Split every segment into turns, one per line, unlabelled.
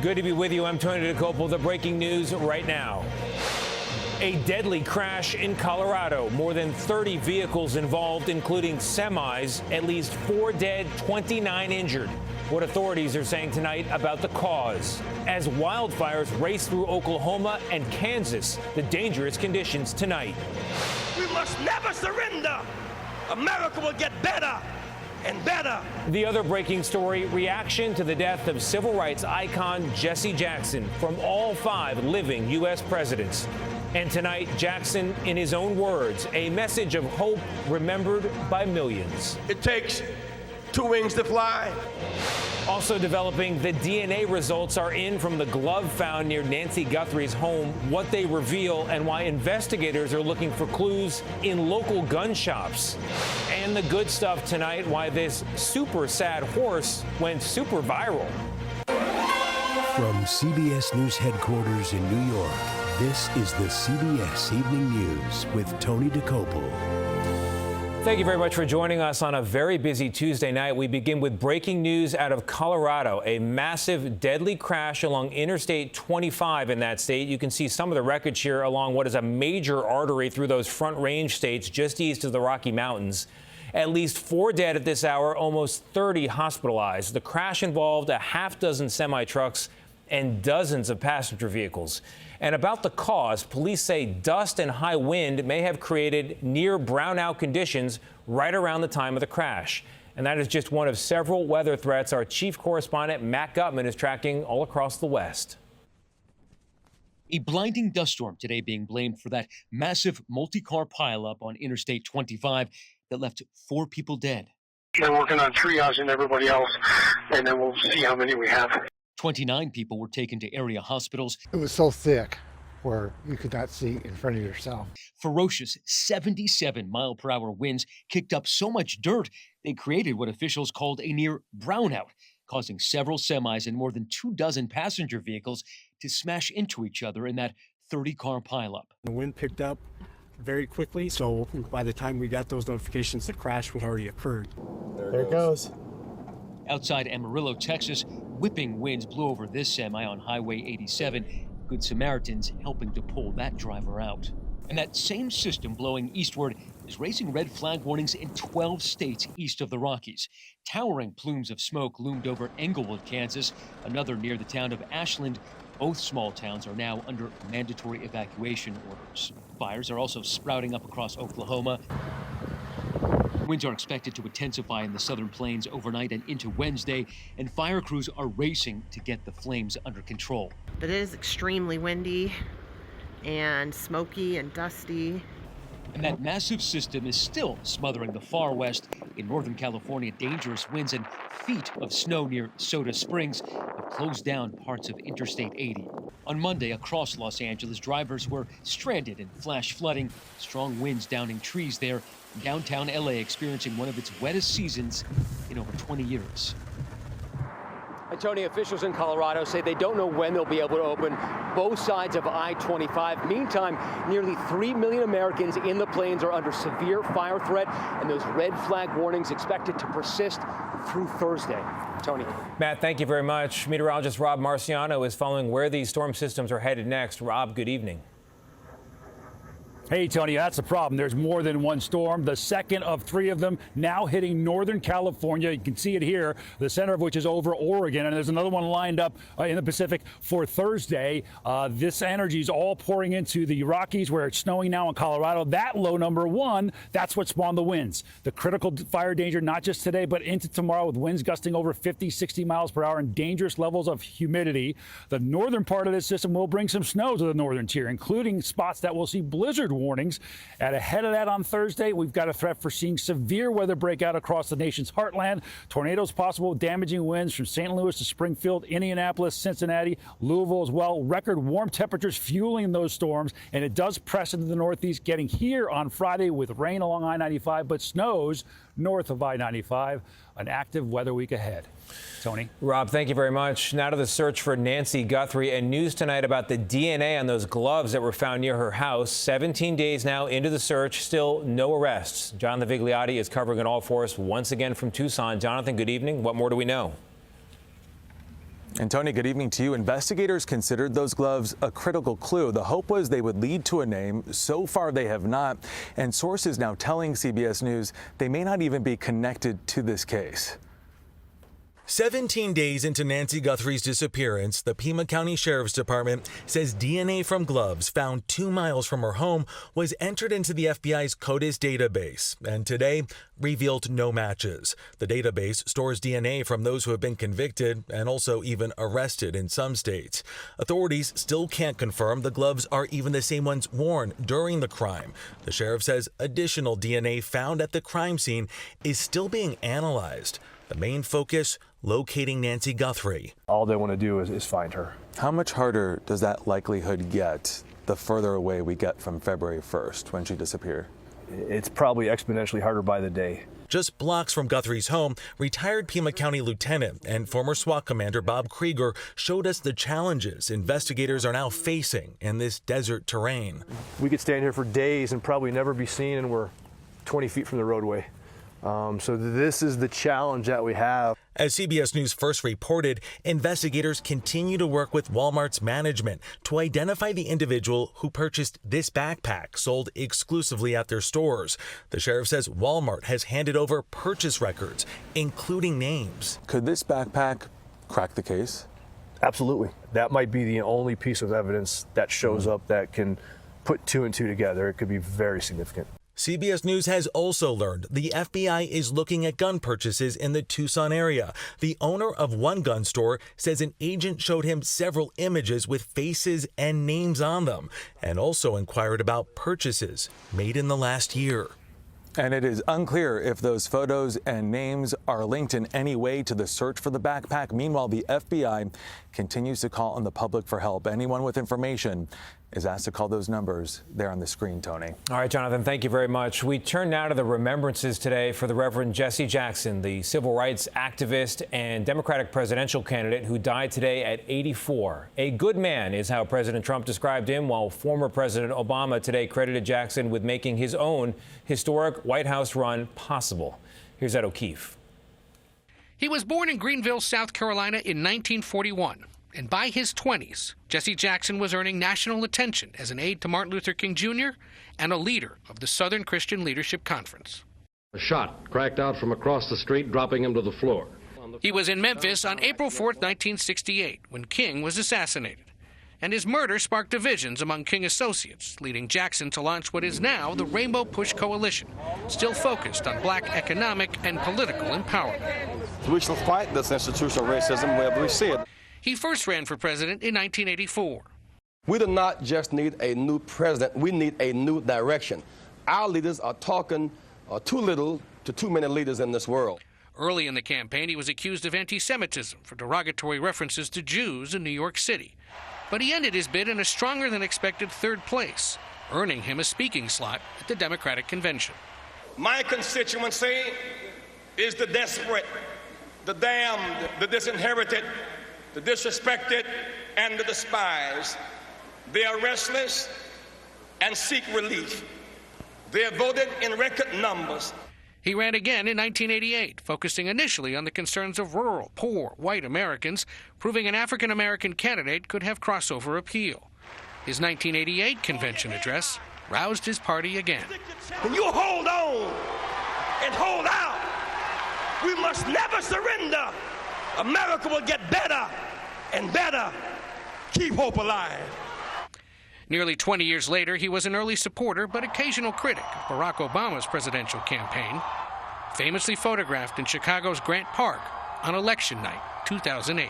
Good to be with you. I'm Tony DeCopel. The breaking news right now. A deadly crash in Colorado. More than 30 vehicles involved, including semis. At least 4 dead, 29 injured. What authorities are saying tonight about the cause. As wildfires race through Oklahoma and Kansas, the dangerous conditions tonight.
We must never surrender. America will get better and better.
The other breaking story, reaction to the death of civil rights icon Jesse Jackson from all 5 living U.S. presidents. And tonight, Jackson, in his own words, a message of hope remembered by millions.
It takes 2 wings to fly.
Also developing, the DNA results are in from the glove found near Nancy Guthrie's home, what they reveal and why investigators are looking for clues in local gun shops. And the good stuff tonight, why this super sad horse went super viral.
From CBS News headquarters in New York, this is the CBS Evening News with Tony DeCopel.
Thank you very much for joining us on a very busy Tuesday night. We begin with breaking news out of Colorado, a massive deadly crash along Interstate 25 in that state. You can see some of the wreckage here along what is a major artery through those Front Range states just east of the Rocky Mountains. At least 4 dead at this hour, almost 30 hospitalized. The crash involved a half-dozen semi-trucks and dozens of passenger vehicles. And about the cause, police say dust and high wind may have created near brownout conditions right around the time of the crash. And that is just one of several weather threats our chief correspondent Matt Gutman is tracking all across the West.
A blinding dust storm today being blamed for that massive multi-car pileup on Interstate 25 that left 4 people dead.
They're working on triaging everybody else, and then we'll see how many we have.
29 people were taken to area hospitals.
It was so thick where you could not see in front of yourself.
Ferocious 77-mile-per-hour winds kicked up so much dirt, they created what officials called a near brownout, causing several semis and more than 24 passenger vehicles to smash into each other in that 30-car pileup.
The wind picked up very quickly, so by the time we got those notifications, the crash had already occurred.
There it goes.
Outside Amarillo, Texas, whipping winds blew over this semi on Highway 87. Good Samaritans helping to pull that driver out. And that same system blowing eastward is raising red flag warnings in 12 states east of the Rockies. Towering plumes of smoke loomed over Englewood, Kansas, another near the town of Ashland. Both small towns are now under mandatory evacuation orders. Fires are also sprouting up across Oklahoma. Winds are expected to intensify in the southern plains overnight and into Wednesday, and fire crews are racing to get the flames under control.
But it is extremely windy and smoky and dusty.
And that massive system is still smothering the far west. In Northern California, dangerous winds and feet of snow near Soda Springs have closed down parts of Interstate 80. On Monday, across Los Angeles, drivers were stranded in flash flooding, strong winds downing trees there. Downtown LA experiencing one of its wettest seasons in over 20 years.
And Tony, officials in Colorado say they don't know when they'll be able to open both sides of I-25. Meantime, nearly 3 million Americans in the plains are under severe fire threat, and those red flag warnings expected to persist through Thursday. Tony.
Matt, thank you very much. Meteorologist Rob Marciano is following where these storm systems are headed next. Rob, good evening.
Hey, Tony, that's the problem. There's more than one storm. The second of 3 of them now hitting Northern California. You can see it here, the center of which is over Oregon. And there's another one lined up in the Pacific for Thursday. This energy is all pouring into the Rockies, where it's snowing now in Colorado. That low number 1, that's what spawned the winds. The critical fire danger, not just today, but into tomorrow, with winds gusting over 50, 60 miles per hour and dangerous levels of humidity. The northern part of this system will bring some snow to the northern tier, including spots that will see blizzard warnings. And ahead of that on Thursday, we've got a threat for seeing severe weather break out across the nation's heartland. Tornadoes possible, damaging winds from St. Louis to Springfield, Indianapolis, Cincinnati, Louisville as well. Record warm temperatures fueling those storms, and it does press into the northeast, getting here on Friday with rain along I-95, but snows north of I-95. An active weather week ahead. Tony.
Rob, thank you very much. Now to the search for Nancy Guthrie, and news tonight about the DNA on those gloves that were found near her house. 17 days now into the search, still no arrests. Jonathan Vigliotti is covering it all for us once again from Tucson. Jonathan, good evening. What more do we know?
And Tony, good evening to you. Investigators considered those gloves a critical clue. The hope was they would lead to a name. So far, they have not. And sources now telling CBS News they may not even be connected to this case. 17 days into Nancy Guthrie's disappearance, the Pima County Sheriff's Department says DNA from gloves found 2 miles from her home was entered into the FBI's CODIS database and today revealed no matches. The database stores DNA from those who have been convicted and also even arrested in some states. Authorities still can't confirm the gloves are even the same ones worn during the crime. The sheriff says additional DNA found at the crime scene is still being analyzed. The main focus, locating Nancy Guthrie.
All they want to do is find her.
How much harder does that likelihood get the further away we get from February 1st when she disappeared?
It's probably exponentially harder by the day.
Just blocks from Guthrie's home, retired Pima County Lieutenant and former SWAT Commander Bob Krieger showed us the challenges investigators are now facing in this desert terrain.
We could stand here for days and probably never be seen, and we're 20 feet from the roadway. So this is the challenge that we have.
As CBS News first reported, investigators continue to work with Walmart's management to identify the individual who purchased this backpack sold exclusively at their stores. The sheriff says Walmart has handed over purchase records, including names. Could this backpack crack the case?
Absolutely. That might be the only piece of evidence that shows up that can put 2 and 2 together. It could be very significant.
CBS News has also learned the FBI is looking at gun purchases in the Tucson area. The owner of one gun store says an agent showed him several images with faces and names on them, and also inquired about purchases made in the last year. And it is unclear if those photos and names are linked in any way to the search for the backpack. Meanwhile, the FBI continues to call on the public for help. Anyone with information is asked to call those numbers there on the screen, Tony.
All right, Jonathan, thank you very much. We turn now to the remembrances today for the Reverend Jesse Jackson, the civil rights activist and Democratic presidential candidate who died today at 84. A good man is how President Trump described him, while former President Obama today credited Jackson with making his own historic White House run possible. Here's Ed O'Keefe.
He was born in Greenville, South Carolina in 1941. And by his 20s, Jesse Jackson was earning national attention as an aide to Martin Luther King Jr. and a leader of the Southern Christian Leadership Conference.
A shot cracked out from across the street, dropping him to the floor.
He was in Memphis on April 4, 1968, when King was assassinated. And his murder sparked divisions among King associates, leading Jackson to launch what is now the Rainbow Push Coalition, still focused on black economic and political empowerment.
We shall fight this institutional racism wherever we see it.
He first ran for president in 1984.
We do not just need a new president, we need a new direction. Our leaders are talking too little to too many leaders in this world.
Early in the campaign, he was accused of anti-Semitism for derogatory references to Jews in New York City. But he ended his bid in a stronger than expected third place, earning him a speaking slot at the Democratic convention.
My constituency is the desperate, the damned, the disinherited, the disrespected, and the despised. They are restless and seek relief. They are voted in record numbers.
He ran again in 1988, focusing initially on the concerns of rural, poor, white Americans, proving an African-American candidate could have crossover appeal. His 1988 convention address roused his party again.
When you hold on and hold out, we must never surrender. America will get better and better. Keep hope alive.
Nearly 20 years later, he was an early supporter but occasional critic of Barack Obama's presidential campaign, famously photographed in Chicago's Grant Park on election night 2008.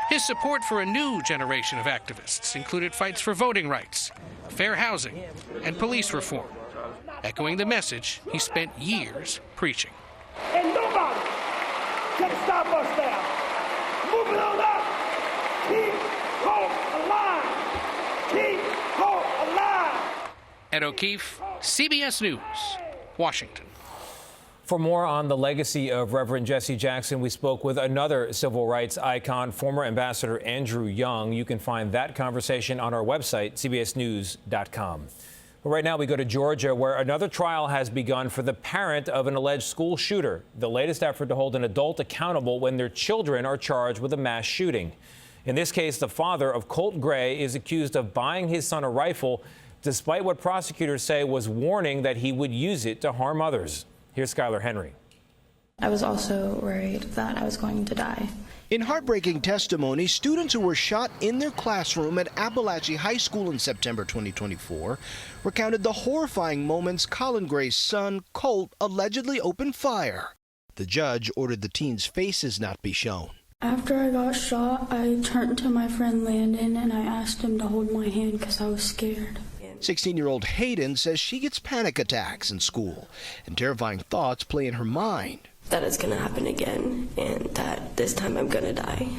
His support for a new generation of activists included fights for voting rights, fair housing, and police reform, echoing the message he spent years preaching.
And nobody can stop us now. Moving on up. Keep hope alive. Keep hope alive.
Ed O'Keefe, CBS News, Washington.
For more on the legacy of Reverend Jesse Jackson, we spoke with another civil rights icon, former Ambassador Andrew Young. You can find that conversation on our website, cbsnews.com. Well, right now we go to Georgia, where another trial has begun for the parent of an alleged school shooter, the latest effort to hold an adult accountable when their children are charged with a mass shooting. In this case, the father of Colt Gray is accused of buying his son a rifle, despite what prosecutors say was warning that he would use it to harm others. Here's Skylar Henry.
I was also worried that I was going to die.
In heartbreaking testimony, students who were shot in their classroom at Appalachia High School in September 2024 recounted the horrifying moments Colin Gray's son, Colt, allegedly opened fire. The judge ordered the teens' faces not be shown.
After I got shot, I turned to my friend Landon and I asked him to hold my hand because I was scared.
16-year-old Hayden says she gets panic attacks in school and terrifying thoughts play in her mind.
That it's going to happen again and that this time I'm going to die.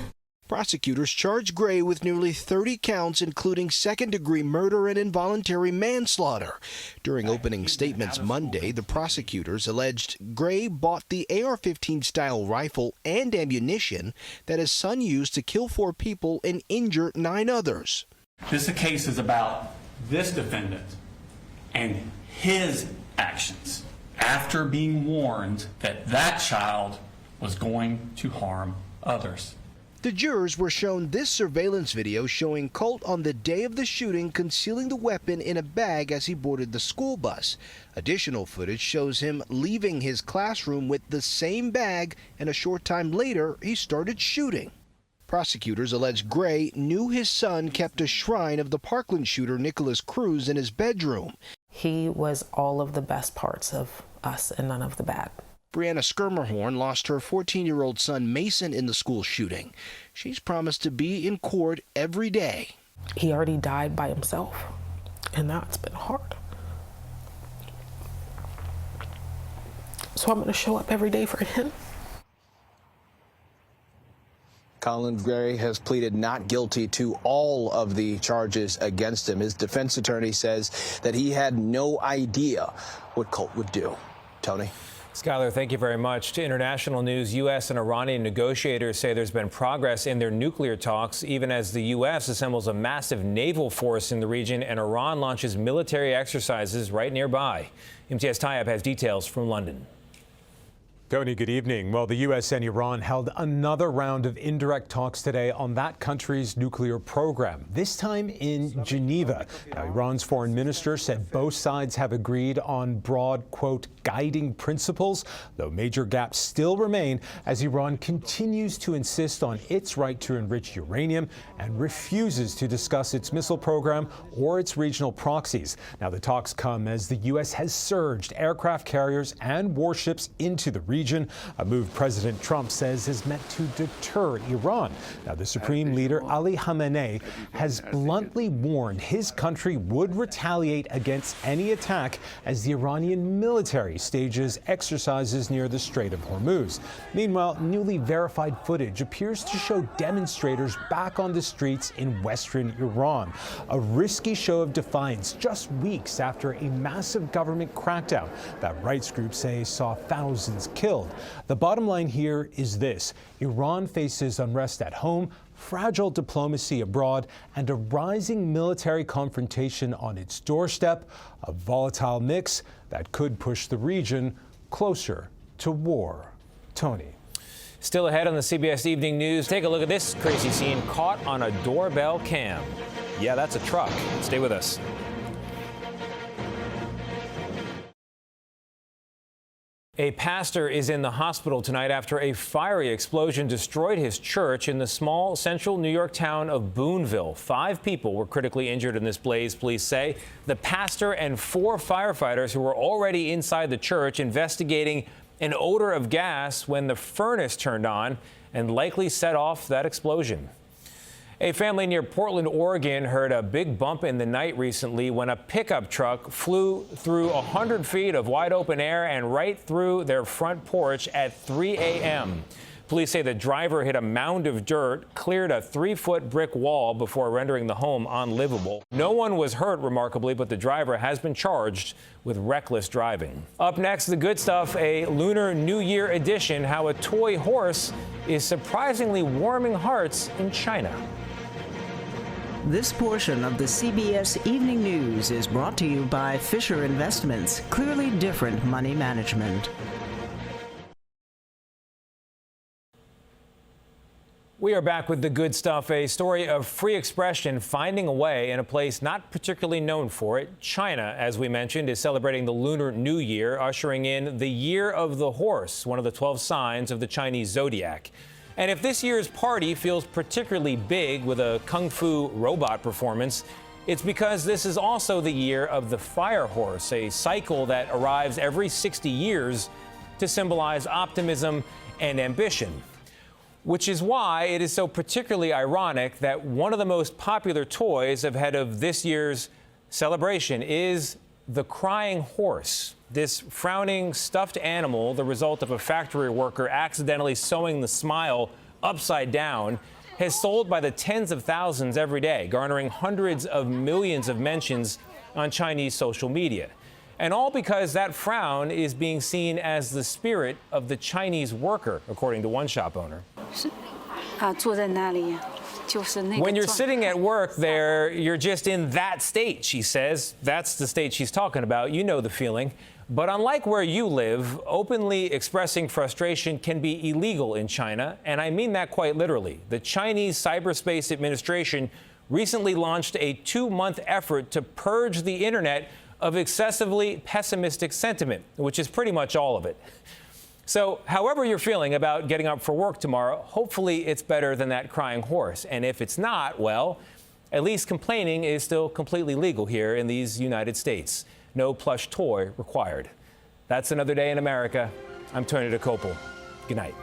Prosecutors charged Gray with nearly 30 counts, including second-degree murder and involuntary manslaughter. During opening statements Monday, the prosecutors alleged Gray bought the AR-15 style rifle and ammunition that his son used to kill 4 people and injure 9 others.
This case is about this defendant and his actions after being warned that that child was going to harm others.
The jurors were shown this surveillance video showing Colt on the day of the shooting concealing the weapon in a bag as he boarded the school bus. Additional footage shows him leaving his classroom with the same bag, and a short time later he started shooting. Prosecutors allege Gray knew his son kept a shrine of the Parkland shooter Nicholas Cruz in his bedroom.
He was all of the best parts of us and none of the bad.
Brianna Skirmerhorn lost her 14-year-old son Mason in the school shooting. She's promised to be in court every day.
He already died by himself, and now it's been hard. So I'm going to show up every day for him.
Colin Gray has pleaded not guilty to all of the charges against him. His defense attorney says that he had no idea what Colt would do. Tony?
Skylar, thank you very much. To international news, U.S. and Iranian negotiators say there's been progress in their nuclear talks, even as the U.S. assembles a massive naval force in the region and Iran launches military exercises right nearby. MTS Tayyab has details from London.
Tony, good evening. Well, the U.S. and Iran held another round of indirect talks today on that country's nuclear program, this time in Geneva. Now, Iran's foreign minister said both sides have agreed on broad, quote, guiding principles, though major gaps still remain as Iran continues to insist on its right to enrich uranium and refuses to discuss its missile program or its regional proxies. Now, the talks come as the U.S. has surged aircraft carriers and warships into the region, a move President Trump says is meant to deter Iran. Now, the Supreme Leader Ali Khamenei has bluntly warned his country would retaliate against any attack as the Iranian military stages exercises near the Strait of Hormuz. Meanwhile, newly verified footage appears to show demonstrators back on the streets in western Iran, a risky show of defiance just weeks after a massive government crackdown that rights groups say saw thousands killed. The bottom line here is this: Iran faces unrest at home, fragile diplomacy abroad, and a rising military confrontation on its doorstep, a volatile mix that could push the region closer to war. Tony.
Still ahead on the CBS Evening News, take a look at this crazy scene caught on a doorbell cam. Yeah, that's a truck. Stay with us. A pastor is in the hospital tonight after a fiery explosion destroyed his church in the small central New York town of Boonville. 5 people were critically injured in this blaze, police say. The pastor and 4 firefighters who were already inside the church investigating an odor of gas when the furnace turned on and likely set off that explosion. A family near Portland, Oregon heard a big bump in the night recently when a pickup truck flew through 100 feet of wide open air and right through their front porch at 3 a.m. Police say the driver hit a mound of dirt, cleared a 3-foot brick wall before rendering the home unlivable. No one was hurt, remarkably, but the driver has been charged with reckless driving. Up next, the good stuff, a Lunar New Year edition, how a toy horse is surprisingly warming hearts in China.
This portion of the CBS Evening News is brought to you by Fisher Investments, clearly different money management.
We are back with the good stuff, a story of free expression finding a way in a place not particularly known for it. China, as we mentioned, is celebrating the Lunar New Year, ushering in the Year of the Horse, one of the 12 signs of the Chinese zodiac. And if this year's party feels particularly big with a kung fu robot performance, it's because this is also the year of the fire horse, a cycle that arrives every 60 years to symbolize optimism and ambition. Which is why it is so particularly ironic that one of the most popular toys ahead of this year's celebration is the crying horse. This frowning stuffed animal, the result of a factory worker accidentally sewing the smile upside down, has sold by the tens of thousands every day, garnering hundreds of millions of mentions on Chinese social media. And all because that frown is being seen as the spirit of the Chinese worker, according to one shop owner. When you're sitting at work there, you're just in that state, she says. That's the state she's talking about. You know the feeling. But unlike where you live, openly expressing frustration can be illegal in China, and I mean that quite literally. The Chinese Cyberspace Administration recently launched a 2-month effort to purge the internet of excessively pessimistic sentiment, which is pretty much all of it. So however you're feeling about getting up for work tomorrow, hopefully it's better than that crying horse. And if it's not, well, at least complaining is still completely legal here in these United States. No plush toy required. That's another day in America. I'm Tony DeCopel. Good night.